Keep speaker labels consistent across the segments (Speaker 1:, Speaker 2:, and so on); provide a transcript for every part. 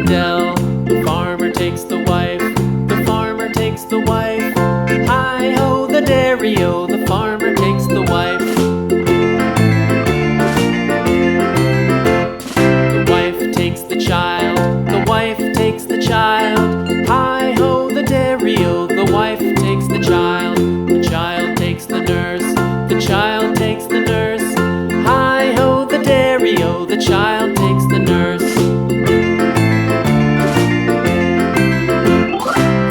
Speaker 1: dell. The farmer takes the wife, the farmer takes the wife. Hi-ho, the dairy-o, the farmer takes the wife. The wife takes the child, the wife takes the child. Hi-ho, the dairy-o, the wife takes the child. The child takes the nurse, the child takes the nurse. Hi-ho, the dairy-o, the child takes the nurse.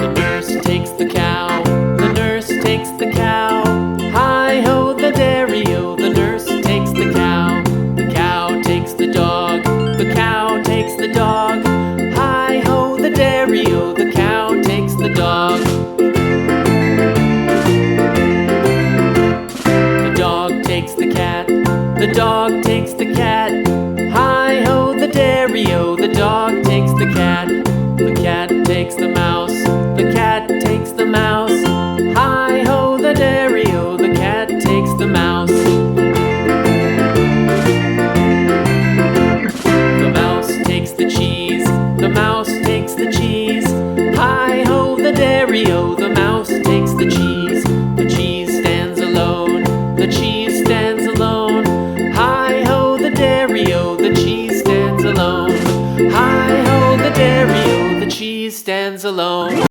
Speaker 1: The nurse takes the cow, the nurse takes the cow. Hi-ho, the dairy-o, the nurse takes the cow. The cow takes the dog, the cow takes the dog. Hi-ho, the dairy-o, the cow takes the dog. The dog takes the cat, the dog takes the cat. Hi-ho, the dairy-o, the dog takes the cat. The cat takes the mouse, the cat takes the mouse. Hi-ho, the dairy-o, the cat takes the mouse. The mouse takes the cheese, the mouse takes the cheese. Hi-ho, the dairy-o, the mouse takes the cheese. The cheese stands alone, the cheese stands alone. Hi-ho, the dairy-o, the cheese stands alone. Hi-ho, the dairy-o, the cheese stands alone.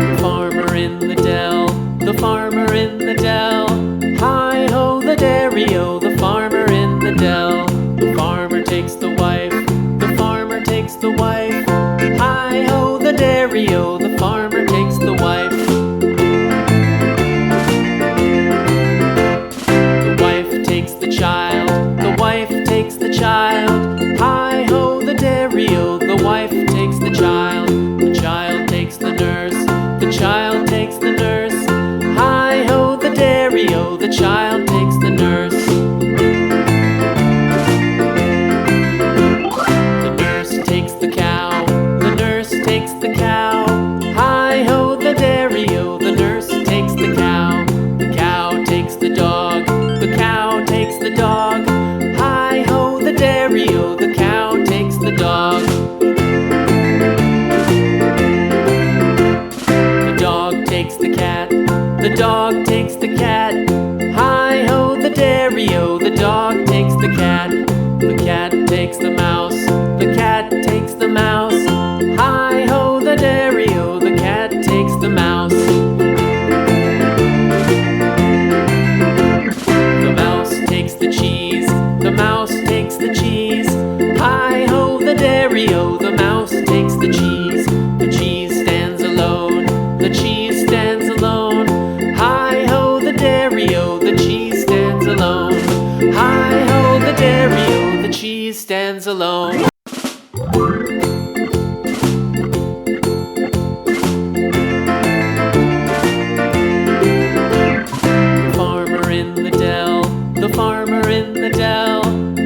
Speaker 1: The farmer in the dell, the farmer in the dell. Hi-ho, the dairy-o, the farmer in the dell. The farmer takes the wife, the farmer takes the wife. Hi-ho, the dairy-o, the farmer takes the wife. The wife takes the child, the wife takes the child. Hi-ho, the dairy-o, the wife takes the child. The child takes the nurse, the child takes the nurse. Hi-ho, the dairy-o, the child takes the nurse. The nurse takes the cow, the nurse takes the cow. Hi-ho, the dairy-o, the nurse takes the cow. The cow takes the dog, the cow takes the dog. Hi-ho, the dairy-o, the cow takes the dog. The dog takes the cat, the dog takes the cat. Hi-ho, the dairy-o, the dog takes the cat. The cat takes the mouse, the cat takes the mouse. Hi-ho, the dairy-o, the cat takes the mouse. The mouse takes the cheese, the mouse takes the cheese. Hi-ho, the dairy-o, the mouse takes the cheese. The cheese stands alone, the cheese stands alone. Hi-ho, the dairy-o, the cheese stands alone. Hi-ho, the dairy-o, the cheese stands alone. The farmer in the dell, the farmer in the dell.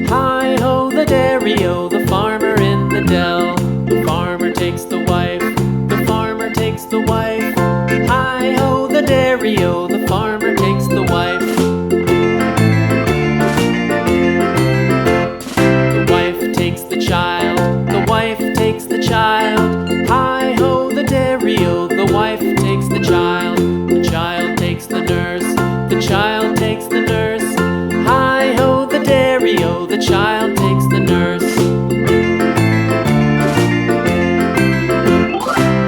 Speaker 1: Hi-ho, the dairy-o, the farmer in the dell. The farmer takes the wife, the farmer takes the wife. Hi-ho, the dairy-o, the farmer takes the wife. The wife takes the child, the wife takes the child. Hi-ho, the dairy-o, the wife takes the child. The child takes the nurse, the child takes the nurse. Hi-ho, the dairy-o, the child takes the nurse.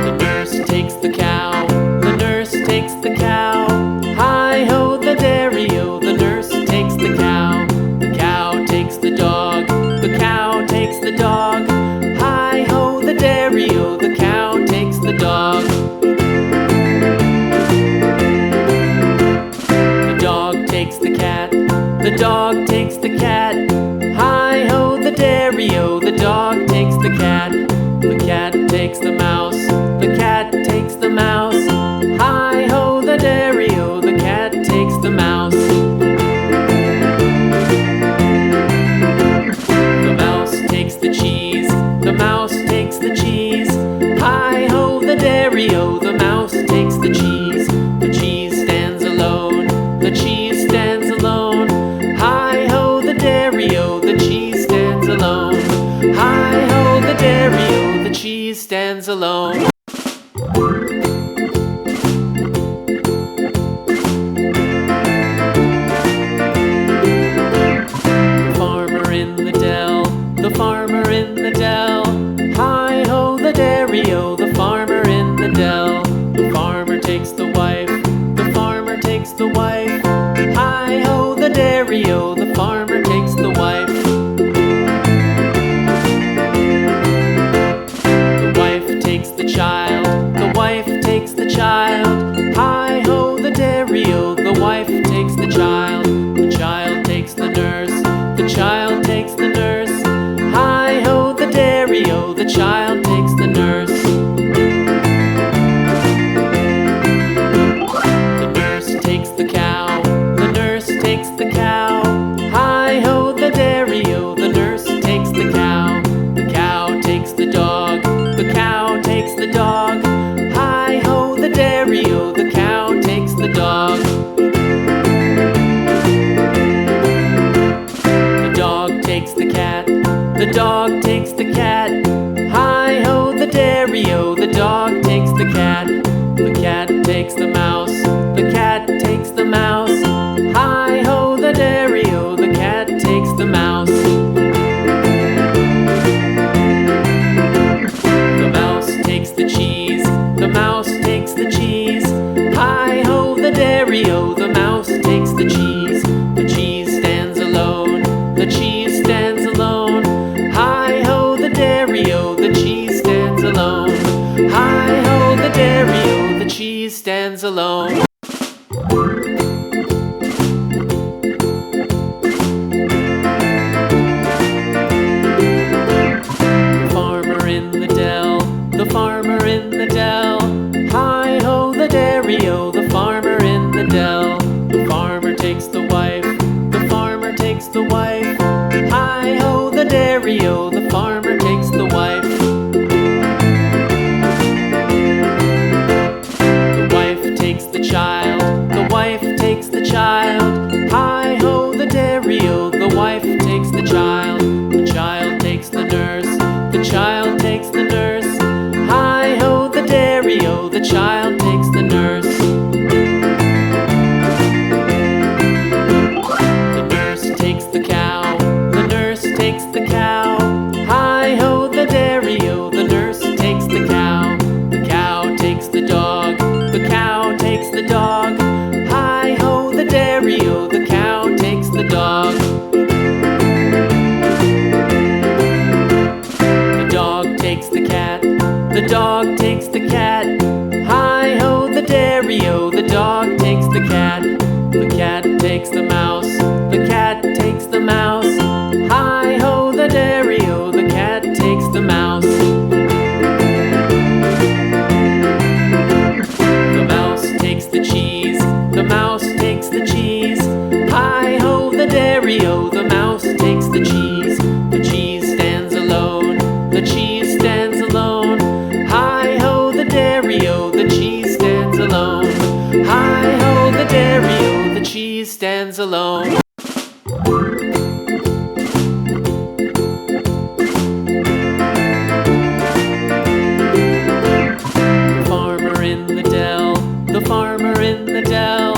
Speaker 1: The nurse takes the cow, the nurse takes the cow. Hi-ho, the dairy-o, the nurse takes the cow. The cow takes the dog, the cow takes the dog. Hi-ho, the dairy-o, the cow takes the dog. The dog takes the cat, the dog takes the cat. Hi-ho, the dairy-o, the dog takes the cat. The cat takes the mouse, the cat takes the mouse. Hi-ho, the dairy-o, the cat takes the mouse. The mouse takes the cheese, the mouse takes the cheese. Hi-ho, the dairy-o, the mouse takes the cheese. The cheese stands alone, the cheese wife takes the child takes the nurse, the child takes the nurse. Hi-ho the dairy-o, the child takes the nurse. The nurse takes the cow, the nurse takes the cow. Hi-ho the dairy-o, the nurse takes the cow. The cow takes the dog, the cow takes the dog. Hi-ho the dairy-o, the cow takes the dog. The dog takes the cat, the dog takes the cat. Hi-ho the dairy-o, the dog takes the cat. The cat takes the mouse, the cat takes the mouse. Hi-ho the dairy-o, the cat takes the mouse. The mouse takes the cheese, the mouse takes the cheese. Hi-ho the dairy-o, the mouse takes the cheese. The cheese stands alone, the cheese stands alone. Hi-ho the dairy-o, the cheese stands alone. Hi-ho the dairy-o, the cheese stands alone. The farmer in the dell, the farmer in the dell. Hi-ho the dairy-o, the farmer in the dell. The farmer takes the wife, the farmer takes the wife. Hi-ho the dairy-o, the farmer takes the wife. The wife takes the child, the wife takes the child. Hi-ho the dairy-o, the wife takes the child. The child takes the nurse, the child takes the nurse. Hi-ho the dairy-o, the child takes the nurse. The nurse takes the cow, the nurse takes the cow. Hi-ho the dairy-o, the nurse takes the cow. The cow takes the dog, the cow takes the dog. Hi-ho the dairy-o, the cow takes the dog. The dog takes the cat, the dog takes the cat. Hi-ho the dairy-o, the dog takes the cat. The cat takes the mouse, the cat takes the mouse. Hi-ho the dairy-o, the cat takes the mouse. The mouse takes the cheese, the mouse takes the cheese. Hi-ho the dairy-o, the mouse takes the cheese. The cheese stands alone, the cheese stands alone. Hi-ho the dairy-o, the cheese stands alone. Hi-ho the dairy-o, the cheese stands alone. The farmer in the dell, the farmer in the dell.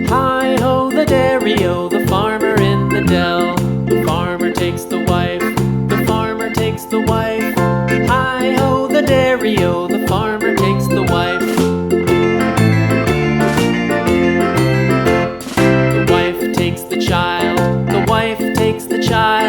Speaker 1: Hi-ho the dairy-o, the farmer in the dell. The farmer takes the wife, the farmer takes the wife. Hi-ho the dairy-o, the farmer takes the wife. The wife takes the child, the wife takes the child.